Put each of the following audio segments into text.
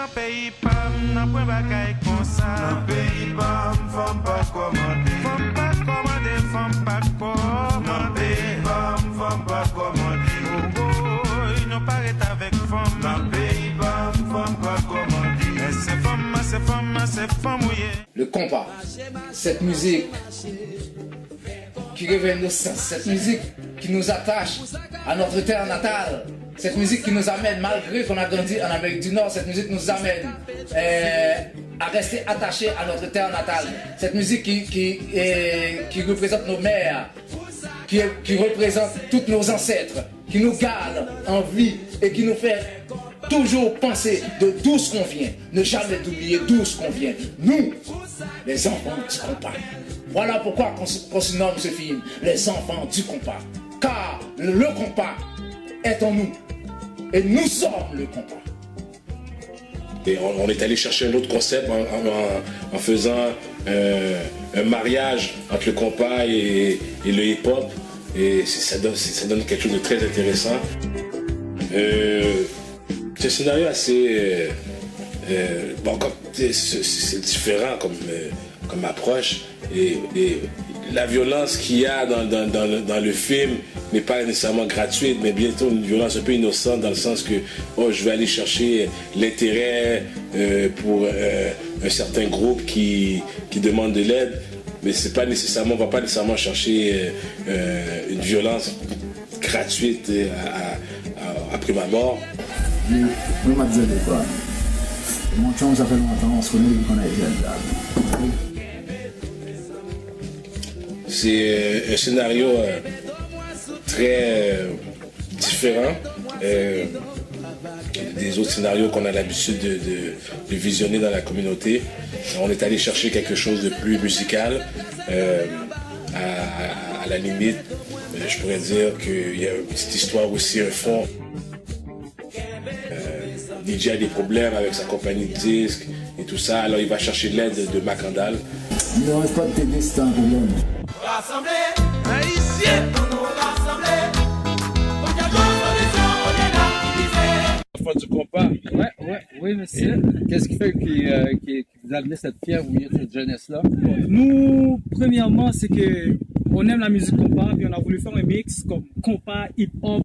Dans pays pam, n'a point bagaille comme ça. Dans pays pam, femme pas commander. Femme pas commander, femme pas commander. Dans pays pam, femme pas commander. Oh oh, ils n'ont pas été avec femme. Dans pays pam, femme pas commander. C'est femme, oui. Le compas, cette musique qui réveille nos sens, cette musique qui nous attache à notre terre natale, cette musique qui nous amène, malgré qu'on a grandi en Amérique du Nord, cette musique nous amène à rester attachés à notre terre natale. Cette musique qui représente nos mères, qui représente tous nos ancêtres, qui nous garde en vie et qui nous fait toujours penser de d'où ce qu'on vient, ne jamais oublier d'où ce qu'on vient. Nous, les enfants du compas. Voilà pourquoi qu'on se nomme ce film, les enfants du compas. Car le compas est en nous. Et nous sommes le compas. Et on est allé chercher un autre concept en faisant un mariage entre le compas et le hip-hop. Et ça donne quelque chose de très intéressant. C'est un scénario assez... c'est différent comme approche. Et la violence qu'il y a dans le film n'est pas nécessairement gratuite, mais bientôt une violence un peu innocente dans le sens que je vais aller chercher l'intérêt pour un certain groupe qui demande de l'aide, mais c'est pas nécessairement, on va pas nécessairement chercher une violence gratuite à prime abord. Oui, je disais des fois, mon chum, ça fait longtemps, on se connaît, on a été. C'est un scénario très différent des autres scénarios qu'on a l'habitude de visionner dans la communauté. On est allé chercher quelque chose de plus musical. À la limite, je pourrais dire qu'il y a une petite histoire aussi, un fond. DJ a des problèmes avec sa compagnie de disques et tout ça, alors il va chercher l'aide de Macandal. Il n'arrive pas de t'aider, c'est un problème. Rassemblés, haïtiens, on nous rassemblés. Pour qu'il y ait une solution, on est là, Enfants du compas. Oui, monsieur. Qu'est-ce qui fait que vous amenez cette fièvre ou cette jeunesse-là? Nous, premièrement, c'est que on aime la musique compas, puis on a voulu faire un mix comme compas, hip-hop.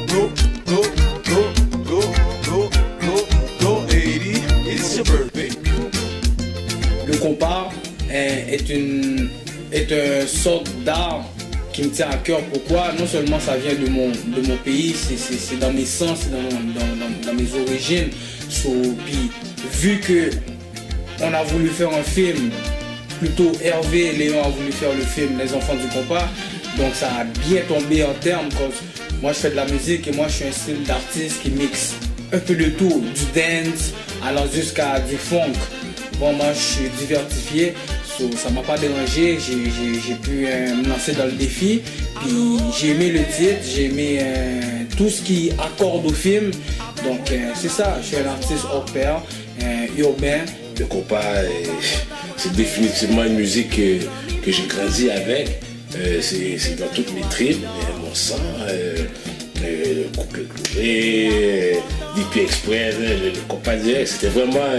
Go, go, go, go, go, go, go, 80, it's your birthday. Le compas est une sorte d'art qui me tient à cœur. Pourquoi? Non seulement ça vient de mon pays, c'est dans mes sens, c'est dans mes origines. Puis vu que on a voulu faire un film, plutôt Hervé et Léon a voulu faire le film Les Enfants du compas, donc ça a bien tombé en termes. Moi je fais de la musique et moi je suis un style d'artiste qui mixe un peu de tout, du dance allant jusqu'à du funk. Bon, moi je suis diversifié. Ça m'a pas dérangé, j'ai pu me lancer dans le défi, puis j'ai aimé le titre, j'ai aimé tout ce qui accorde au film, donc c'est ça, je suis un artiste hors pair, urbain. Le compas, c'est définitivement une musique que j'ai grandi avec, c'est dans toutes mes tripes, mon sang, le couple cloué, DP Express, le compas direct, c'était vraiment...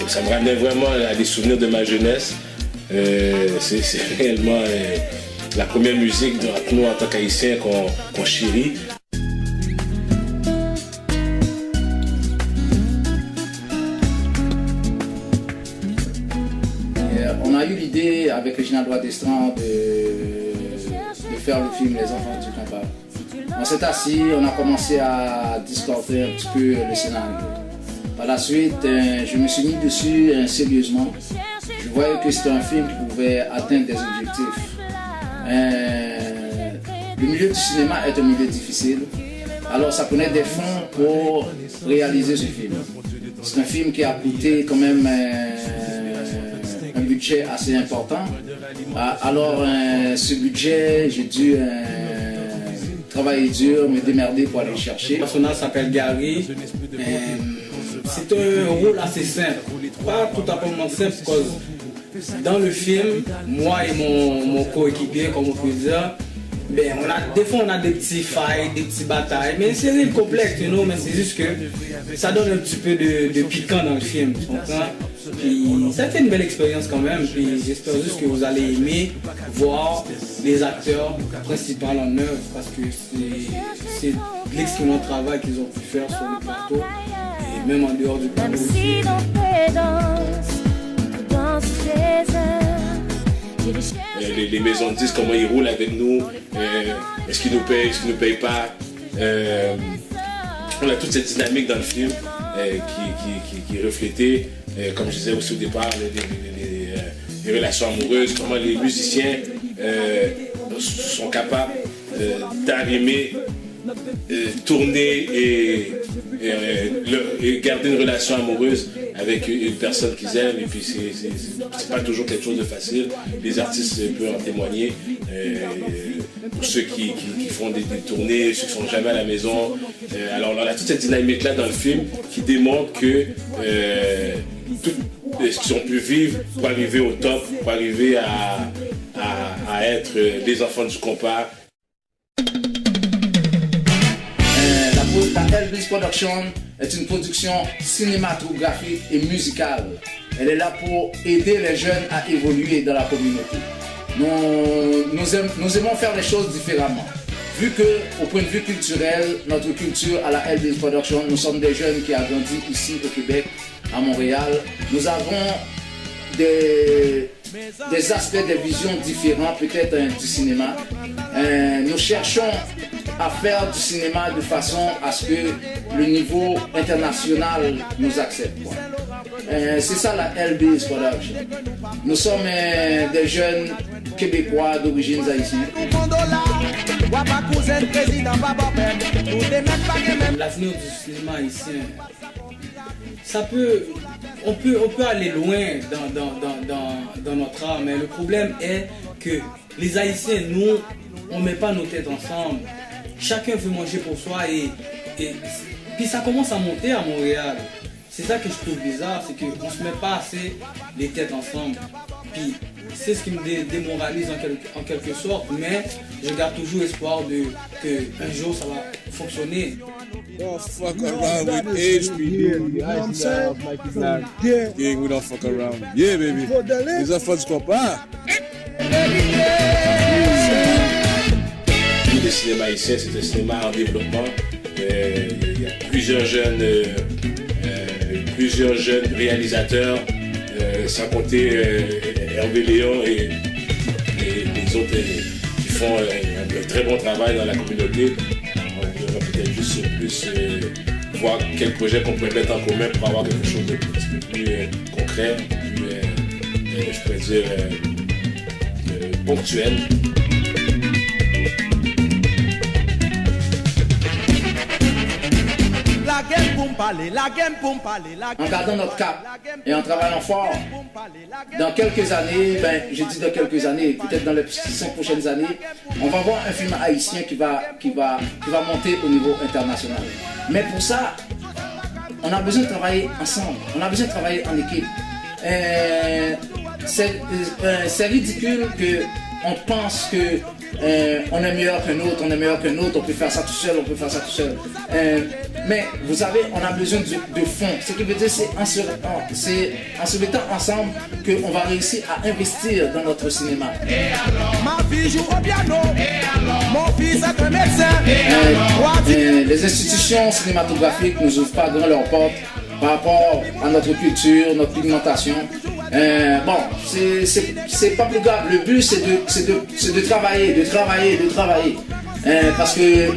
ça me ramenait vraiment à des souvenirs de ma jeunesse. C'est réellement la première musique de nous en tant qu'Haïtiens qu'on chérit. On a eu l'idée avec Réginald Ouattestran de faire le film Les Enfants du compas. On s'est assis, on a commencé à discuter un petit peu le scénario. Par la suite, je me suis mis dessus sérieusement. Je voyais que c'était un film qui pouvait atteindre des objectifs. Le milieu du cinéma est un milieu difficile. Alors ça prenait des fonds pour réaliser ce film. C'est un film qui a coûté quand même un budget assez important. Alors ce budget, j'ai dû travailler dur, me démerder pour aller le chercher. Le personnage s'appelle Gary. C'est un rôle assez simple, pas tout à fait simple, parce que dans le film, moi et mon coéquipier, comme on peut dire, Ben, des fois on a des petits fights, des petites batailles, mais c'est rien de complexe, you know, mais c'est juste que ça donne un petit peu de piquant dans le film, tu comprends? Puis ça a été une belle expérience quand même, puis j'espère juste que vous allez aimer voir les acteurs principaux en œuvre, parce que c'est l'excellent travail qu'ils ont pu faire sur le plateau, et même en dehors du plateau. Même si dans tes danses, dans tes heures. Les maisons de disques, comment ils roulent avec nous, est-ce qu'ils nous payent pas. On a toute cette dynamique dans le film qui est reflétée, comme je disais aussi au départ, les relations amoureuses, comment les musiciens sont capables d'arrimer, tourner et garder une relation amoureuse avec une personne qu'ils aiment, et puis c'est pas toujours quelque chose de facile. Les artistes peuvent en témoigner. Pour ceux qui font des tournées, ceux qui sont jamais à la maison. Alors on a toute cette dynamique-là dans le film qui démontre que tout ce qu'ils ont pu vivre pour arriver au top, pour arriver à être des enfants du compas. La LB's Production est une production cinématographique et musicale. Elle est là pour aider les jeunes à évoluer dans la communauté. Nous aimons faire les choses différemment. Vu qu'au point de vue culturel, notre culture à la LB's Production, nous sommes des jeunes qui ont grandi ici au Québec, à Montréal. Nous avons des aspects, des visions différents peut-être du cinéma. Nous cherchons à faire du cinéma de façon à ce que le niveau international nous accepte. C'est ça la LB's Production. Nous sommes des jeunes Québécois d'origine haïtienne. L'avenir du cinéma haïtien, on peut aller loin dans notre art, mais le problème est que les Haïtiens, nous, on ne met pas nos têtes ensemble. Chacun veut manger pour soi et puis ça commence à monter à Montréal. C'est ça que je trouve bizarre, c'est qu'on ne se met pas assez les têtes ensemble. Puis c'est ce qui me démoralise en quelque sorte, mais je garde toujours espoir qu'un jour ça va fonctionner. Don't fuck around with HB, dude. You know what I'm saying? Yeah, we don't fuck around. Yeah, baby. Les enfants du compas. Le cinéma haïtien, c'est un cinéma en développement. Il y a plusieurs jeunes réalisateurs, sans compter Hervé Léon et les autres qui font un très bon travail dans la communauté. On devrait peut-être juste plus voir quel projet qu'on pourrait mettre en commun pour avoir quelque chose de un petit peu plus concret, plus, je pourrais dire, ponctuel. En gardant notre cap et en travaillant fort, dans quelques années, je dis dans quelques années, peut-être dans les 5 prochaines années, on va voir un film haïtien qui va monter au niveau international. Mais pour ça, on a besoin de travailler ensemble, on a besoin de travailler en équipe. C'est ridicule qu'on pense que on est meilleur qu'un autre, on peut faire ça tout seul, mais vous savez, on a besoin de fond. Ce qui veut dire, c'est en se mettant ensemble qu'on va réussir à investir dans notre cinéma. Ma fille joue au piano, mon fils est un médecin. Les institutions cinématographiques ne nous ouvrent pas grand leurs portes par rapport à notre culture, notre pigmentation. C'est pas plus grave. Le but, c'est de travailler. Parce que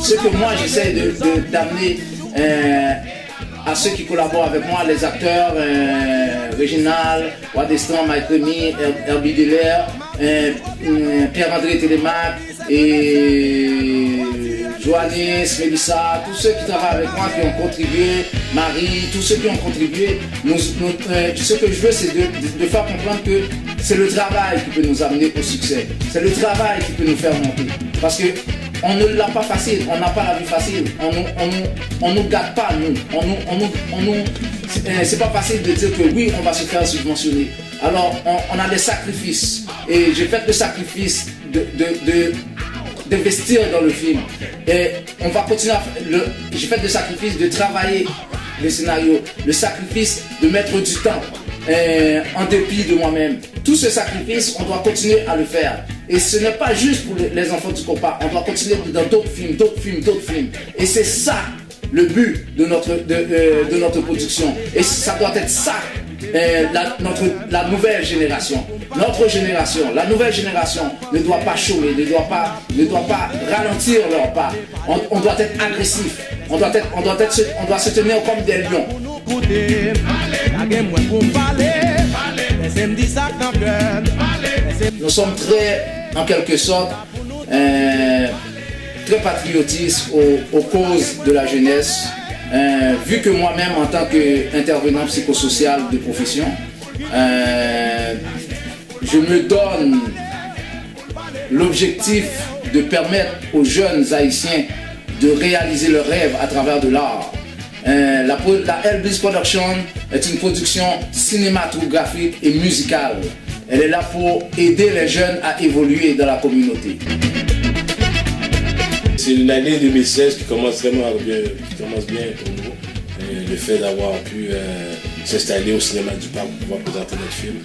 ce que moi, j'essaie d'amener à ceux qui collaborent avec moi, les acteurs, Réginal, Wadestan, Mike Rémy, Herbie Delaire, Pierre-André Télémac et Joannis, Mélissa, tous ceux qui travaillent avec moi, qui ont contribué, Marie, tous ceux qui ont contribué, ce que je veux, c'est de faire comprendre que c'est le travail qui peut nous amener au succès. C'est le travail qui peut nous faire monter. Parce que on ne l'a pas facile, on n'a pas la vie facile, on nous gâte pas, nous. C'est pas facile de dire que oui, on va se faire subventionner. Alors, on a des sacrifices. Et j'ai fait le sacrifice d'investir dans le film. Et on va continuer à faire. J'ai fait le sacrifice de travailler le scénario, le sacrifice de mettre du temps en dépit de moi-même. Tout ce sacrifice, on doit continuer à le faire. Et ce n'est pas juste pour les enfants du compas. On doit continuer dans d'autres films. Et c'est ça le but de notre production. Et ça doit être ça, la nouvelle génération. Notre génération, la nouvelle génération ne doit pas chômer, ne doit pas ralentir leur pas. On doit être agressif. On doit se tenir comme des lions. Nous sommes en quelque sorte, très patriotistes aux causes de la jeunesse. Vu que moi-même, en tant qu'intervenant psychosocial de profession, je me donne l'objectif de permettre aux jeunes haïtiens de réaliser leurs rêves à travers de l'art. La Elvis Production est une production cinématographique et musicale. Elle est là pour aider les jeunes à évoluer dans la communauté. C'est une année 2016 qui commence vraiment bien, pour nous. Le fait d'avoir pu s'installer au cinéma du Parc pour pouvoir présenter notre film.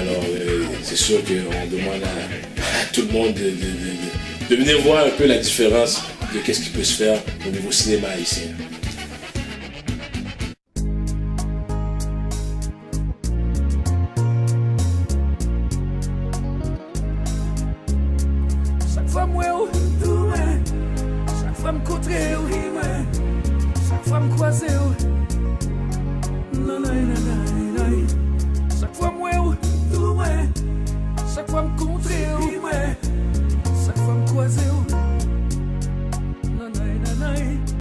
Alors c'est sûr qu'on demande à tout le monde de venir voir un peu la différence de qu'est-ce qui peut se faire au niveau cinéma haïtien.